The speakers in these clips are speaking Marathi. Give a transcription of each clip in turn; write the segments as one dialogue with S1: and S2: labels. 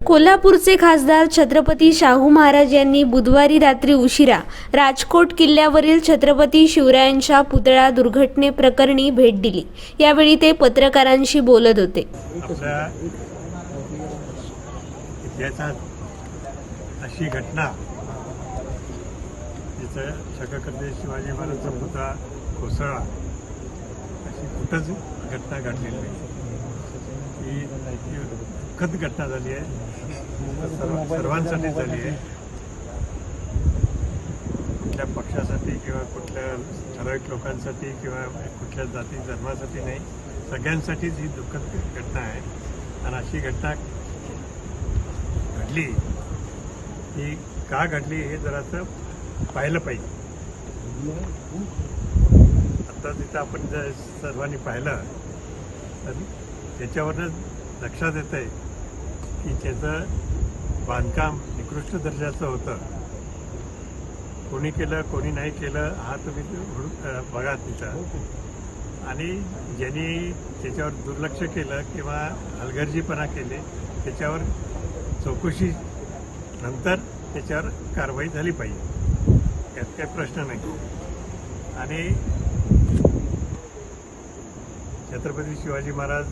S1: कोल्हापूरचे खासदार छत्रपती शाहू महाराज यांनी बुधवारी रात्री उशिरा राजकोट किल्ल्यावरील छत्रपती शिवरायांच्या पुतळा दुर्घटनेप्रकरणी भेट दिली। यावेळी ते पत्रकारांशी बोलत होते।
S2: आपल्या इतिहासात अशी घटना जिथं छत्रपती शिवाजी महाराजांचा पुतळा कोसळला अशी कुठंच घटना घडलेली नाही। ही दुःखद घटना झाली आहे, सर्वांसाठी झाली आहे। कुठल्या पक्षासाठी किंवा कुठल्या ठराविक लोकांसाठी किंवा कुठल्या जाती धर्मासाठी नाही, सगळ्यांसाठीच ही दुःखद घटना आहे। आणि अशी घटना घडली, ही का घडली हे जरासं पाहिलं पाहिजे। आता तिथं आपण जर सर्वांनी पाहिलं तर त्याच्यावरच लक्षात येतं आहे की त्याचं बांधकाम निकृष्ट दर्जाचं होतं। कोणी केलं कोणी नाही केलं हा तुम्ही बघा तिथं। आणि ज्यांनी त्याच्यावर दुर्लक्ष केलं किंवा हलगर्जीपणा केले त्याच्यावर चौकशी नंतर त्याच्यावर कारवाई झाली पाहिजे, यात काही प्रश्न नाही। आणि छत्रपती शिवाजी महाराज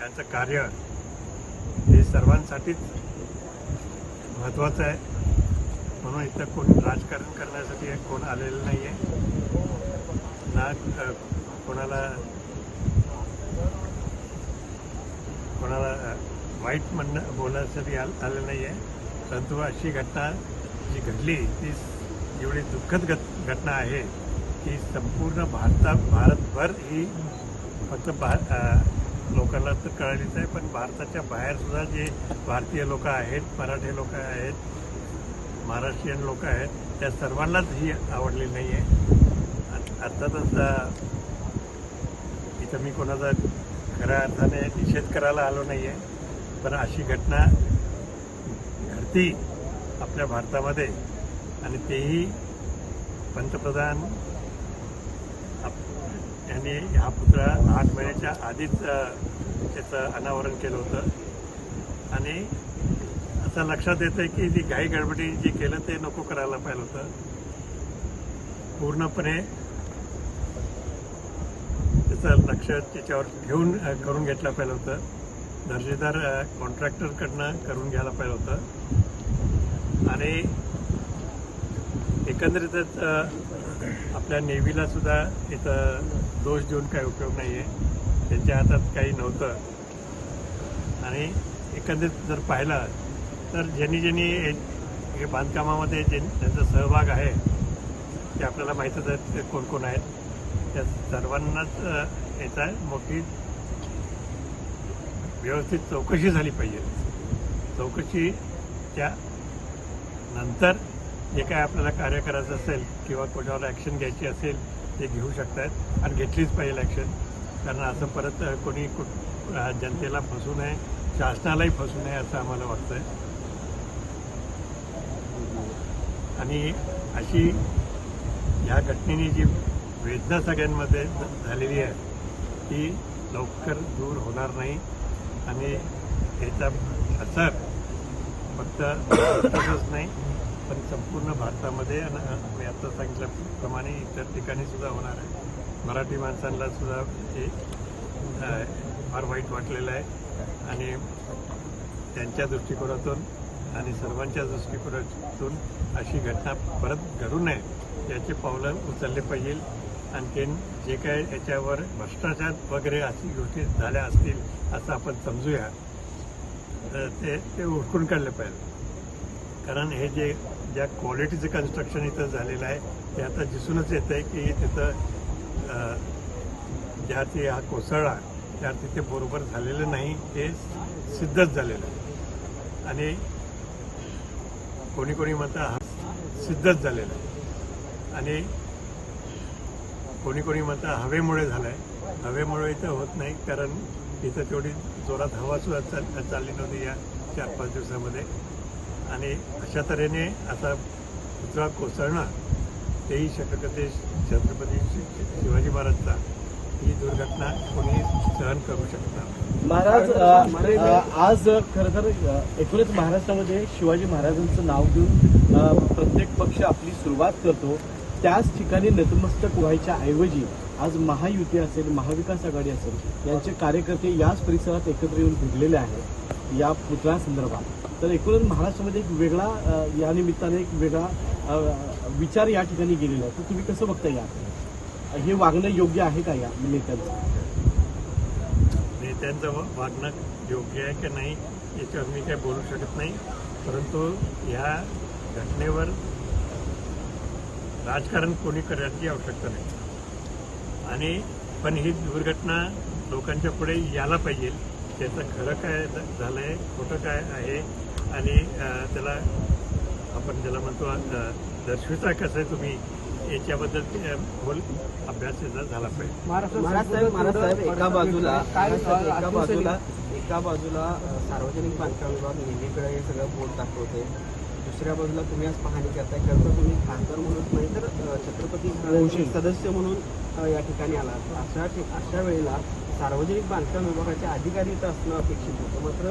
S2: यांचं कार्य हे सर्वांसाठीच महत्त्वाचं आहे, म्हणून इथं कोणी राजकारण करण्यासाठी कोण आलेलं नाही आहे, ना कोणाला वाईट बोलण्यासाठी आलेलं नाही आहे। परंतु अशी घटना जी घडली ती एवढी दुःखद घटना आहे की संपूर्ण भारतभर ही फक्त लोकांना तर कळालीच आहे, पण भारताच्या बाहेरसुद्धा जे भारतीय लोक आहेत, मराठी लोक आहेत, महाराष्ट्रीयन लोक आहेत, त्या सर्वांनाच ही आवडलेली नाही आहे। अर्थातच इथं मी कोणाचा खऱ्या अर्थाने निषेध करायला आलो नाही आहे, पण अशी घटना घडती आपल्या भारतामध्ये आणि तेही पंतप्रधान यांनी हा पुतळा 8 महिन्याच्या आधीच त्याचं अनावरण केलं होतं। आणि असं लक्षात येतं आहे की जी घाई गडबडी जी केलं ते नको करायला पाहिजे होतं। पूर्णपणे त्याचं लक्ष त्याच्यावर घेऊन करून घेतलं पाहिजे होतं। दर्जेदार कॉन्ट्रॅक्टरकडनं करून घ्यायला पाहिजे होतं। आणि एकंदरीतच आपल्या नेव्हीला सुद्धा इथं दोष देऊन काही उपयोग नाही आहे, त्यांच्या हातात काही नव्हतं। आणि एकंदरीत जर पाहिलं तर ज्यांनी हे बांधकामामध्ये त्यांचा सहभाग आहे ते आपल्याला माहीतच आहेत कोण कोण आहेत। त्या सर्वांनाच याचा मोठी व्यवस्थित चौकशी झाली पाहिजे। चौकशीच्या नंतर जे काय आपल्याला कार्य करायचं असेल किंवा कोणावर ॲक्शन घ्यायची असेल ते घेऊ शकतात आणि घेतलीच पाहिजे ॲक्शन। कारण असं परत कोणी जनतेला फसू नये, शासनालाही फसू नये असं आम्हाला वाटतं आहे। आणि अशी ह्या घटनेने जी वेदना सगळ्यांमध्ये झालेली आहे ती लवकर दूर होणार नाही। आणि याचा असर फक्त भारतातच नाही पण संपूर्ण भारतामध्ये आणि मी आता सांगितल्याप्रमाणे इतर ठिकाणी सुद्धा होणार आहे। मराठी माणसांना सुद्धा हे फार वाईट वाटलेलं आहे आणि त्यांच्या दृष्टिकोनातून आणि सर्वांच्या दृष्टिकोनातून अशी घटना परत घडू नये याचे पावलं उचलले पाहिजे। आणखीन जे काय याच्यावर भ्रष्टाचार वगैरे अशी गोष्टी झाल्या असतील असं आपण समजूया, ते उठून काढले पाहिजे। कारण हे ज्या क्वालिटीचं कन्स्ट्रक्शन इथं झालेलं आहे ते आता दिसूनच येतं आहे की तिथं ज्या ते हा कोसळला त्या तिथे बरोबर झालेलं नाही हे सिद्धच झालेलं आहे। आणि कोणी म्हणतं हा सिद्धच झालेला आहे आणि कोणी म्हणतं हवेमुळे झालं आहे। हवेमुळे इथं होत नाही, कारण इथं तेवढी जोरात हवासुद्धा चालली नव्हती या 4-5 दिवसामध्ये। आणि अशा तऱ्हेने आता पुतळा कोसळणं तेही छत्रपती शिवाजी महाराजचा ही दुर्घटना कोणी सहन करू शकणार नाही.
S3: महाराज आज खरं तर एकूणच महाराष्ट्रामध्ये शिवाजी महाराजांचं नाव घेऊन प्रत्येक पक्ष आपली सुरुवात करतो. त्याच ठिकाणी नतमस्तक व्हायच्या ऐवजी आज महायुती असेल, महाविकास आघाडी असेल, यांचे कार्यकर्ते याच परिसरात एकत्र येऊन भिडलेले आहेत या पुतळ्यासंदर्भात. तर एकूणच महाराष्ट्रामध्ये एक वेगळा या निमित्ताने एक वेगळा विचार या ठिकाणी गेलेला आहे. तर तुम्ही कसं बघता याकडे? हे वागणं योग्य आहे का या नेत्यांचं?
S2: नेत्यांचं वागणं योग्य आहे की नाही याच्यावर मी काही बोलू शकत नाही. परंतु ह्या घटनेवर राजकारण कोणी करण्याची आवश्यकता नाही. आणि पण ही दुर्घटना लोकांच्या पुढे यायला पाहिजे. त्याचं खरं काय झालं आहे, खोटं काय आहे, आणि त्याला आपण ज्याला म्हणतो दर्शविता कसं आहे तुम्ही, याच्याबद्दल खोल अभ्यास त्याचा झाला पाहिजे.
S4: महाराज एका बाजूला सार्वजनिक बांधकाम विभाग नेहमीकडे हे सगळं बोर्ड दाखवते, दुसऱ्या बाजूला तुम्ही आज पाहणी करताय. खरं तर तुम्ही खासदार म्हणून नाही तर छत्रपती घराण्याचे सदस्य म्हणून या ठिकाणी आलात. अशा वेळेला सार्वजनिक बांधकाम विभागाचे अधिकारी इथं असणं अपेक्षित होतं, मात्र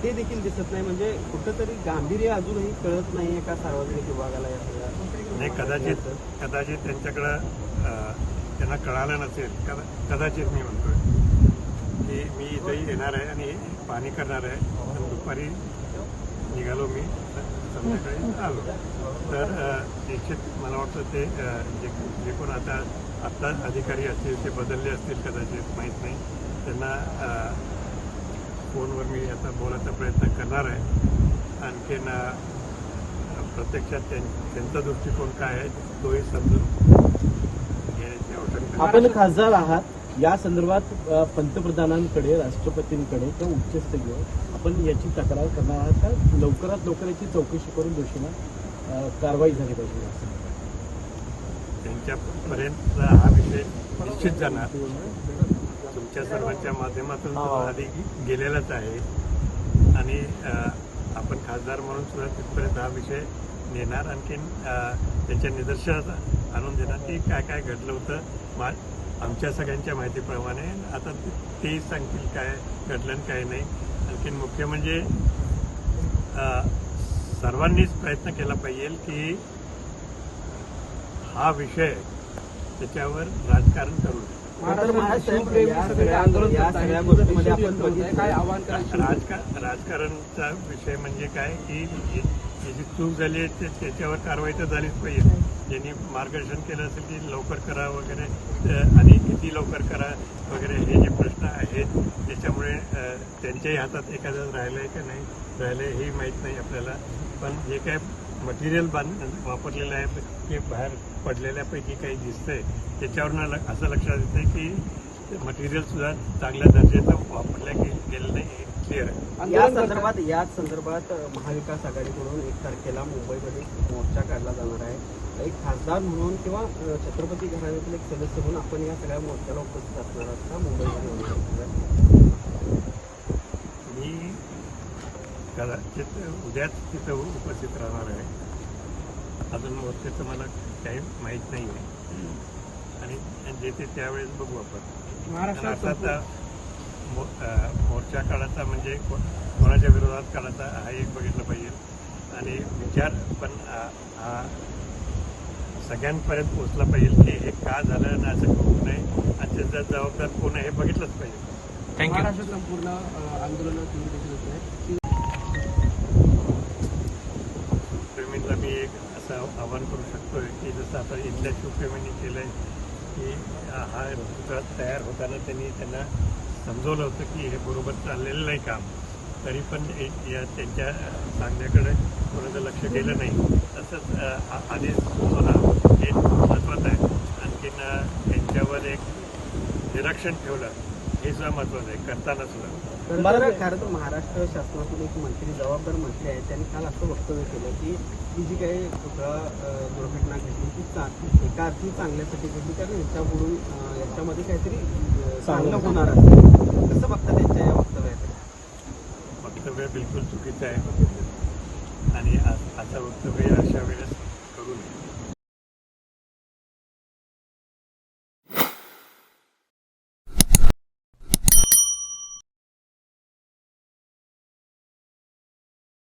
S4: ते देखील दिसत नाही. म्हणजे कुठंतरी गांभीर्य अजूनही कळत नाही आहे का सार्वजनिक विभागाला या सगळ्या?
S2: नाही, कदाचित त्यांच्याकडं त्यांना कळालं नसेल. कदाचित मी म्हणतोय की मी इथंही येणार आहे आणि पाहणी करणार आहे, आणि दुपारी निघालो मी, संध्याकाळी आलो. तर निश्चित मला वाटतं ते जे कोण आत्ता अधिकारी असतील ते बदलले असतील कदाचित, माहीत नाही. त्यांना फोनवर मी आता बोलायचा प्रयत्न करणार आहे. आणखीन प्रत्यक्षात त्यांचा दृष्टिकोन काय आहे तोही समजून घेण्याची आवश्यकता.
S3: आपण खासदार आहात, या संदर्भात पंतप्रधानांकडे, राष्ट्रपतींकडे किंवा उच्चस्तरीय आपण याची तक्रार करणार आहात का? लवकरात लवकर याची चौकशी करून दोषींना कारवाई झाली पाहिजे.
S2: त्यांच्यापर्यंत हा विषय निश्चित जाणार. तुमच्या सर्वांच्या माध्यमातून तो आधी गेलेलाच आहे, आणि आपण खासदार म्हणून सुद्धा तिथपर्यंत हा विषय नेणार. आणखीन त्याच्या निदर्शनात आणून देणार की काय काय घडलं होतं. आमच्या सगळ्यांच्या माहितीप्रमाणे आता तेही सांगतील काय घडलं आणि काय नाही. आणखीन मुख्य म्हणजे सर्वांनीच प्रयत्न केला पाहिजे की हा विषय त्याच्यावर राजकारण करू नये. राजकारणचा विषय म्हणजे काय की जी चूक झाली आहे त्याच्यावर कारवाई तर झालीच पाहिजे. ज्यांनी मार्गदर्शन केलं असेल की लवकर करा वगैरे, आणि किती लवकर करा वगैरे, हे जे प्रश्न आहेत त्याच्यामुळे त्यांच्याही हातात एखादं राहिलं आहे का नाही राहिलं आहे हेही माहीत नाही आपल्याला. पण जे काय मटेरियल वापरलेलं आहे ते बाहेर पडलेल्यापैकी काही दिसतंय, त्याच्यावरून असं लक्षात येतं की मटेरियल सुद्धा चांगल्या दर्जाचं वापरलं गेलं नाही, हे क्लिअर आहे.
S4: याच संदर्भात महाविकास आघाडीकडून 1 तारखेला मुंबईमध्ये मोर्चा काढला जाणार आहे. एक खासदार म्हणून किंवा छत्रपती घराण्यातील एक सदस्य म्हणून आपण या सगळ्या मोर्चाला उपस्थित असणार आहात का मुंबईमध्ये?
S2: मी कदाचित उद्याच तिथं उपस्थित राहणार आहे. अजून मोर्चाचं मला काही माहीत नाही आहे, आणि जे ते त्यावेळेस बघू आपण. अर्थात मोर्चा काढायचा म्हणजे कोणाच्या विरोधात काढायचा हा एक बघितलं पाहिजे, आणि विचार पण हा सगळ्यांपर्यंत पोहोचला पाहिजे की हे का झालं आणि असं होऊ नये, आणि त्याचा जबाबदार कोण आहे हे बघितलंच पाहिजे.
S4: थँक्यू. संपूर्ण आंदोलन
S2: शिवप्रेमींना मी एक असं आवाहन करू शकतोय की जसं आता इथल्या शिवप्रेमींनी केलं आहे की हा पुतळा तयार होताना त्यांना समजवलं होतं की हे बरोबर चाललेलं नाही काम, तरी पण या त्यांच्या सांगण्याकडे कोणाचं लक्ष गेलं नाही. तसंच आधी सुचवणं हे महत्त्वाचं आहे. आणखीन त्यांच्यावर एक निरीक्षण ठेवलं हे सुद्धा महत्त्वाचं आहे करताना सुद्धा.
S4: खरं तर महाराष्ट्र शासनातून एक मंत्री, जबाबदार मंत्री आहेत, त्यांनी काल असं वक्तव्य केलं की ही जी काही पुतळा दुर्घटना घडली ती एका अर्थी चांगल्यासाठी घडली, कारण याच्यामध्ये काहीतरी चांगलं होणार आहे. कसं बघता त्यांच्या या वक्तव्यात?
S2: वक्तव्य बिलकुल चुकीचं आहे, आणि असं वक्तव्य अशा वेळेस करू नये.